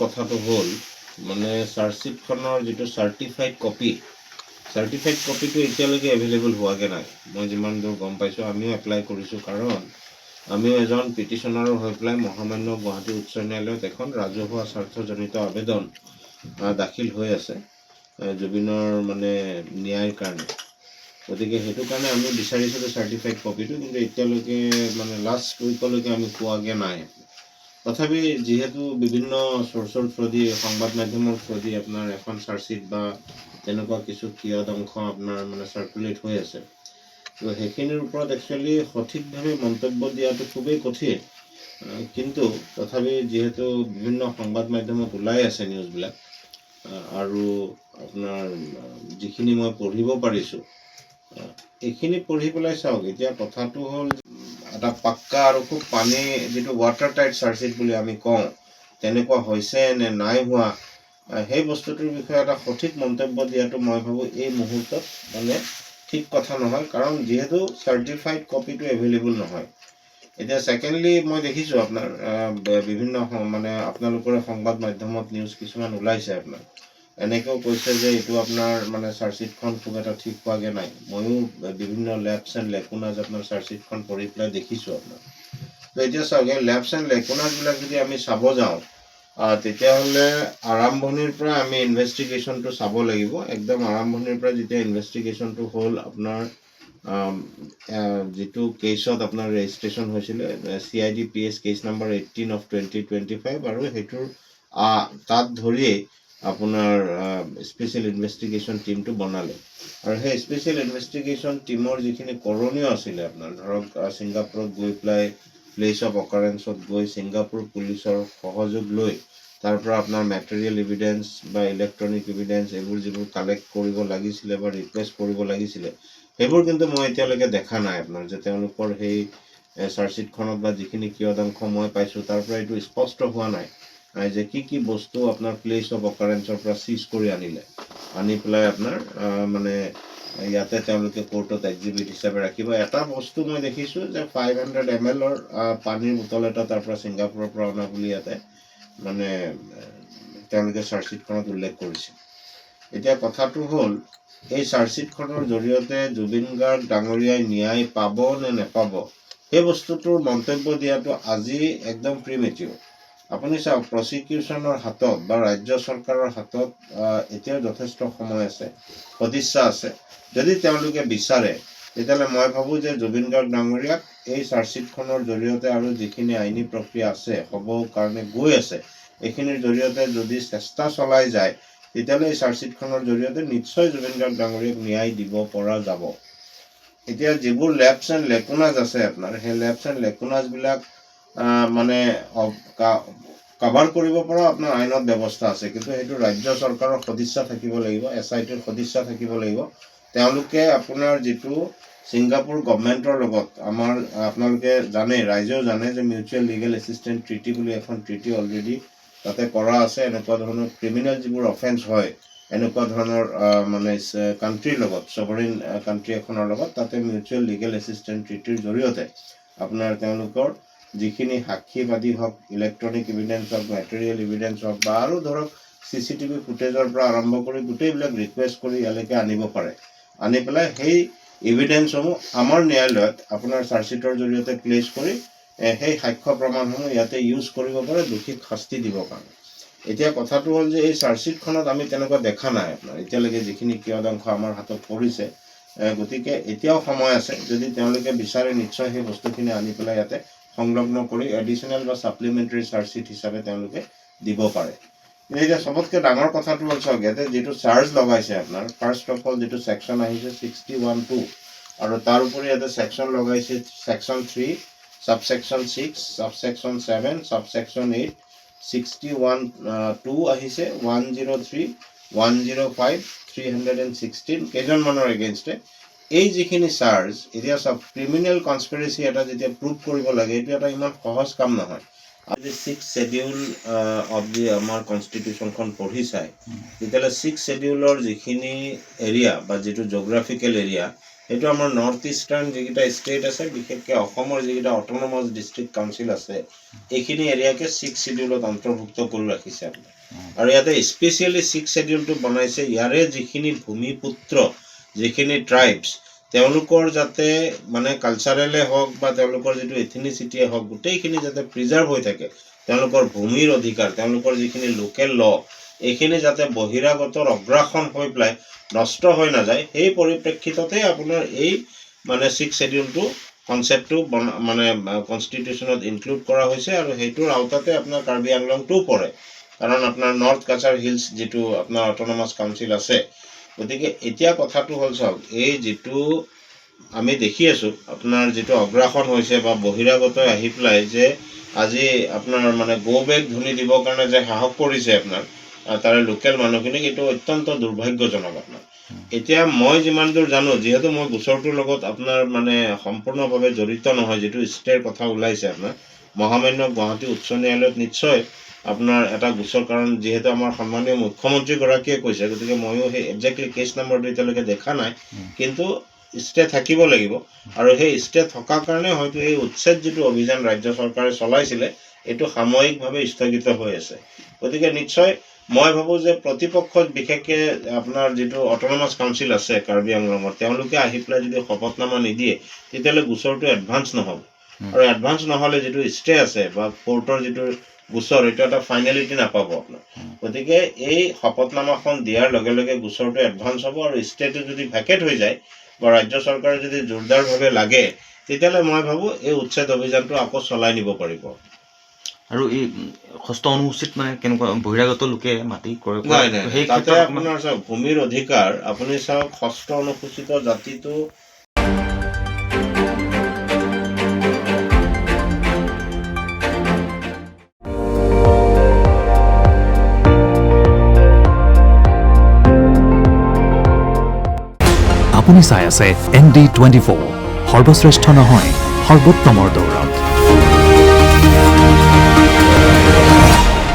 কথাটো হ'ল মানে চাৰ্জশ্বিটখনৰ যিটো চাৰ্টিফাইড কপিটো এতিয়ালৈকে এভেইলেবল হোৱাকৈ নাই। মই যিমান দূৰ গম পাইছোঁ, আমিও এপ্লাই কৰিছোঁ, কাৰণ আমিও এজন পিটিশ্যনাৰৰ হৈ পেলাই মহামান্য গুৱাহাটী উচ্চ ন্যায়ালয়ত এখন ৰাজহুৱা স্বাৰ্থজনিত আবেদন দাখিল হৈ আছে জুবিনৰ মানে ন্যায়ৰ কাৰণে। গতিকে সেইটো কাৰণে আমি বিচাৰিছিলোঁ চাৰ্টিফাইড কপিটো, কিন্তু এতিয়ালৈকে মানে লাষ্ট উইকলৈকে আমি পোৱাগৈ নাই। তথাপি যিহেতু বিভিন্ন চ'ৰ্চৰ থ্ৰুদি, সংবাদ মাধ্যমৰ থ্ৰুদি আপোনাৰ এখন চাৰ্জশ্বিট বা তেনেকুৱা কিছু কিয়দ অংশ আপোনাৰ মানে চাৰ্কুলেট হৈ আছে, তো সেইখিনিৰ ওপৰত একচুৱেলি সঠিকভাৱে মন্তব্য দিয়াটো খুবেই কঠিন। কিন্তু তথাপি যিহেতু বিভিন্ন সংবাদ মাধ্যমত ওলাই আছে নিউজবিলাক, আৰু আপোনাৰ যিখিনি মই পঢ়িব পাৰিছোঁ, এইখিনি পঢ়ি পেলাই চাওক। এতিয়া কথাটো হ'ল, এটা পাক্কা আৰু খুব পানী যিটো ৱাটাৰ টাইট চাৰ্জশ্বিট বুলি আমি কওঁ, তেনেকুৱা হৈছে নে নাই হোৱা, সেই বস্তুটোৰ বিষয়ে এটা সঠিক মন্তব্য দিয়াটো মই ভাবোঁ এই মুহূৰ্তত মানে ঠিক কথা নহয়, কাৰণ যিহেতু চাৰ্টিফাইড কপিটো এভেইলেবল নহয়। এতিয়া ছেকেণ্ডলি মই দেখিছোঁ আপোনাৰ বিভিন্ন মানে আপোনালোকৰে সংবাদ মাধ্যমত নিউজ কিছুমান ওলাইছে, আপোনাৰ এনেকৈও কৈছে যে এইটো আপোনাৰ মানে চাৰ্জশ্বিটখন খুব এটা ঠিক হোৱাগৈ নাই। ময়ো বিভিন্ন লেবছ এণ্ড লেকুনাজ আপোনাৰ চাৰ্জশ্বিটখন পঢ়ি পেলাই দেখিছোঁ আপোনাৰ। তো এতিয়া চাওক, এই লেবছ এণ্ড লেকুনাজবিলাক যদি আমি চাব যাওঁ, তেতিয়াহ'লে আৰম্ভণিৰ পৰা আমি ইনভেষ্টিগেশ্যনটো চাব লাগিব। একদম আৰম্ভণিৰ পৰা যেতিয়া ইনভেষ্টিগেশ্যনটো হ'ল, আপোনাৰ যিটো কেছত আপোনাৰ ৰেজিষ্ট্ৰেশ্যন হৈছিলে CIDPS কেছ নাম্বাৰ 18/2025, আৰু সেইটোৰ তাত ধৰিয়েই আপোনাৰ স্পেচিয়েল ইনভেষ্টিগেশ্যন টীমটো বনালে। আৰু সেই স্পেচিয়েল ইনভেষ্টিগেশ্যন টীমৰ যিখিনি কৰণীয় আছিলে, আপোনাৰ ধৰক ছিংগাপুৰত গৈ পেলাই প্লেচ অফ অকাৰেঞ্চত গৈ ছিংগাপুৰ পুলিচৰ সহযোগ লৈ তাৰ পৰা আপোনাৰ মেটেৰিয়েল এভিডেঞ্চ বা ইলেক্ট্ৰনিক এভিডেঞ্চ এইবোৰ যিবোৰ কালেক্ট কৰিব লাগিছিলে বা ৰিকুৱেষ্ট কৰিব লাগিছিলে, সেইবোৰ কিন্তু মই এতিয়ালৈকে দেখা নাই আপোনাৰ, যে তেওঁলোকৰ সেই চাৰ্জশ্বিটখনত বা যিখিনি কিয়দাংশ মই পাইছোঁ তাৰ পৰা এইটো স্পষ্ট হোৱা নাই যে কি কি বস্তু আপোনাৰ প্লেচ অফ অকাৰেঞ্চৰ পৰা চিজ কৰি আনি পেলাই আপোনাৰ মানে ইয়াতে তেওঁলোকে কোৰ্টত এক্সিবিট হিচাপে ৰাখিব। এটা বস্তু মই দেখিছোঁ যে 500 ml পানীৰ বটল এটা তাৰ পৰা ছিংগাপুৰৰ পৰা অনা বুলি ইয়াতে মানে তেওঁলোকে চাৰ্জশ্বিটখনত উল্লেখ কৰিছে। এতিয়া কথাটো হ'ল, এই চাৰ্জশ্বিটখনৰ জৰিয়তে জুবিন গাৰ্গ ডাঙৰীয়াই ন্যায় পাব নে নেপাব, সেই বস্তুটোৰ মন্তব্য দিয়াটো আজি একদম প্ৰিমেচিউৰ। আপুনি চাওক, প্ৰচিকিউশ্যনৰ হাতত বা ৰাজ্য চৰকাৰৰ হাতত এতিয়াও যথেষ্ট সময় আছে, সদিচ্ছা আছে। যদি তেওঁলোকে বিচাৰে, তেতিয়াহ'লে মই ভাবোঁ যে জুবিন গাৰ্গ ডাঙৰীয়াক এই চাৰ্জশ্বিটখনৰ জৰিয়তে আৰু যিখিনি আইনী প্ৰক্ৰিয়া আছে, হ'ব কাৰণে গৈ আছে, এইখিনিৰ জৰিয়তে যদি চেষ্টা চলাই যায়, তেতিয়াহ'লে এই চাৰ্জশ্বিটখনৰ জৰিয়তে নিশ্চয় জুবিন গাৰ্গ ডাঙৰীয়াক ন্যায় দিব পৰা যাব। এতিয়া যিবোৰ লেবছ এণ্ড লেকুনাজ আছে আপোনাৰ, সেই লেবছ এণ্ড লেকুনাজবিলাক মানে কাভাৰ কৰিব পৰা আপোনাৰ আইনত ব্যৱস্থা আছে, কিন্তু সেইটো ৰাজ্য চৰকাৰৰ সদিচ্ছা থাকিব লাগিব, SITৰ সদিচ্ছা থাকিব লাগিব। তেওঁলোকে আপোনাৰ যিটো ছিংগাপুৰ গভমেণ্টৰ লগত আমাৰ, আপোনালোকে জানে, ৰাইজেও জানে যে মিউচুৱেল লিগেল এছিষ্টেন্স ট্ৰিটি বুলি এখন ট্ৰিটি অলৰেডি তাতে কৰা আছে। এনেকুৱা ধৰণৰ ক্ৰিমিনেল যিবোৰ অফেন্স হয়, এনেকুৱা ধৰণৰ মানে কাণ্ট্ৰিৰ লগত, ছভাৰিন কাণ্ট্ৰি এখনৰ লগত, তাতে মিউচুৱেল লিগেল এছিষ্টেন্স ট্ৰিটিৰ জৰিয়তে আপোনাৰ তেওঁলোকৰ যিখিনি সাক্ষীবাদী হওক, ইলেক্ট্ৰনিক এভিডেঞ্চ হওক, মেটেৰিয়েল এভিডেঞ্চ হওক, বা আৰু ধৰক CCTV ফুটেজৰ পৰা আৰম্ভ কৰি গোটেইবিলাক ৰিকুৱেষ্ট কৰি ইয়ালৈকে আনিব পাৰে। আনি পেলাই সেই এভিডেঞ্চসমূহ আমাৰ ন্যায়ালয়ত আপোনাৰ চাৰ্জশ্বিটৰ জৰিয়তে প্লেচ কৰি সেই সাক্ষ্য প্ৰমাণসমূহ ইয়াতে ইউজ কৰিব পাৰে দোষীক শাস্তি দিবৰ কাৰণে। এতিয়া কথাটো হ'ল যে এই চাৰ্জশ্বিটখনত আমি তেনেকুৱা দেখা নাই আপোনাৰ এতিয়ালৈকে যিখিনি কিয়দাংশ আমাৰ হাতত পৰিছে। গতিকে এতিয়াও সময় আছে, যদি তেওঁলোকে বিচাৰে নিশ্চয় সেই বস্তুখিনি আনি পেলাই ইয়াতে সংলগ্ন কৰি এডিশ্যনেল বা ছাপ্লিমেণ্টাৰী চাৰ্জশ্বিট হিচাপে তেওঁলোকে দিব পাৰে। এতিয়া চবতকৈ ডাঙৰ কথাটো হ'ল, চাওক, ইয়াতে যিটো চাৰ্জ লগাইছে আপোনাৰ, ফাৰ্ষ্ট অফ অল যিটো ছেকশ্যন আহিছে 61(2), আৰু তাৰ উপৰি ইয়াতে ছেকশ্যন লগাইছে ছেকশ্যন 3, ছাবছেকশ্যন 6, ছাবছেকশ্যন 7, ছাবছেকশ্যন 8, 61(2) আহিছে, 103, 105, 316 কেইজনমানৰ এগেইনষ্টে। এই যিখিনি চাৰ্জ, এতিয়া চাওক, ক্ৰিমিনেল কনস্পিৰেচি এটা যেতিয়া প্ৰুভ কৰিব লাগে, এইটো এটা ইমান সহজ কাম নহয়। যদি 6th Schedule অফ দি আমাৰ কনষ্টিটিউশ্যনখন পঢ়ি চায়, তেতিয়াহ'লে 6th Scheduleৰ যিখিনি এৰিয়া বা যিটো জগ্ৰাফিকেল এৰিয়া, সেইটো আমাৰ নৰ্থ ইষ্টাৰ্ণ যিকেইটা ষ্টেট আছে, বিশেষকৈ অসমৰ যিকেইটা অট'নমাছ ডিষ্ট্ৰিক্ট কাউন্সিল আছে, এইখিনি এৰিয়াকে 6 শিডিউলত অন্তৰ্ভুক্ত কৰি ৰাখিছে আপোনাৰ। আৰু ইয়াতে স্পেচিয়েলি 6 শিডিউলটো বনাইছে, ইয়াৰে যিখিনি ভূমিপুত্ৰ, যিখিনি ট্ৰাইবছ, তেওঁলোকৰ যাতে মানে কালচাৰেলে হওক বা তেওঁলোকৰ যিটো এথনিচিটিয়ে হওক, গোটেইখিনি যাতে প্ৰিজাৰ্ভ হৈ থাকে, তেওঁলোকৰ ভূমিৰ অধিকাৰ, তেওঁলোকৰ যিখিনি লোকেল ল, এইখিনি যাতে বহিৰাগতৰ অগ্ৰাসন হৈ পেলাই নষ্ট হৈ নাযায়, সেই পৰিপ্ৰেক্ষিততে আপোনাৰ এই মানে 6 শিডিউলটো কনচেপ্টটো মানে কনষ্টিটিউশ্যনত ইনক্লুড কৰা হৈছে। আৰু সেইটোৰ আওতাতে আপোনাৰ কাৰ্বি আংলংটোও পৰে, কাৰণ আপোনাৰ নৰ্থ কাছাৰ হিলছ যিটো আপোনাৰ অট'নমাছ কাউন্সিল আছে। গতিকে এতিয়া কথাটো হ'ল চাওক, এই যিটো আমি দেখি আছোঁ আপোনাৰ যিটো অগ্ৰাসন হৈছে বা বহিৰাগতই আহি পেলাই যে আজি আপোনাৰ মানে গো বেক ধনি দিবৰ কাৰণে যে সাহস কৰিছে আপোনাৰ তাৰে লোকেল মানুহখিনিক, এইটো অত্যন্ত দুৰ্ভাগ্যজনক আপোনাৰ। এতিয়া মই যিমান দূৰ জানো, যিহেতু মই গোচৰটোৰ লগত আপোনাৰ মানে সম্পূৰ্ণভাৱে জড়িত নহয়, যিটো ষ্টেৰ কথা ওলাইছে আপোনাৰ মহামান্য গুৱাহাটী উচ্চ ন্যায়ালয়ত নিশ্চয় আপোনাৰ এটা গোচৰ, কাৰণ যিহেতু আমাৰ সন্মানীয় মুখ্যমন্ত্ৰীগৰাকীয়ে কৈছে, গতিকে ময়ো সেই একজেক্টলি কেছ নম্বৰটো এতিয়ালৈকে দেখা নাই, কিন্তু ষ্টে থাকিব লাগিব। আৰু সেই ষ্টে থকাৰ কাৰণে হয়তো এই উচ্ছেদ যিটো অভিযান ৰাজ্য চৰকাৰে চলাইছিলে, এইটো সাময়িকভাৱে স্থগিত হৈ আছে। গতিকে নিশ্চয় মই ভাবোঁ যে প্ৰতিপক্ষত, বিশেষকৈ আপোনাৰ যিটো অট'নমাছ কাউন্সিল আছে কাৰ্বি আংলঙত, তেওঁলোকে আহি পেলাই যদি শপতনামা নিদিয়ে, তেতিয়াহ'লে গোচৰটো এডভান্স নহ'ব। আৰু এডভান্স নহ'লে যিটো ষ্টে আছে বা কোৰ্টৰ যিটো গোচৰ, এইটো এটা ফাইনেলিটি নাপাব আপোনাৰ। গতিকে এই শপতনামাখন দিয়াৰ লগে লগে গোচৰটো এডভান্স হ'ব, আৰু ষ্টেটো যদি ভেকেট হৈ যায় বা ৰাজ্য চৰকাৰে যদি জোৰদাৰভাৱে লাগে, তেতিয়াহ'লে মই ভাবোঁ এই উচ্ছেদ অভিযানটো আকৌ চলাই নিব পাৰিব। আৰু এই ষষ্ঠ অনুসূচিত মানে কেনেকুৱা বহিৰাগত লোকে মাটি ক্ৰয় নাই কৰে, নাই, সেই তাতে ক্ষেত্ৰত আপোনাৰ চাওক ভূমিৰ অধিকাৰ, আপুনি চাওক ষষ্ঠ অনুসূচিত জাতিটো আপুনি চাই আছে ND24, সৰ্বশ্ৰেষ্ঠ নহয় সৰ্বোত্তমৰ দৌৰা।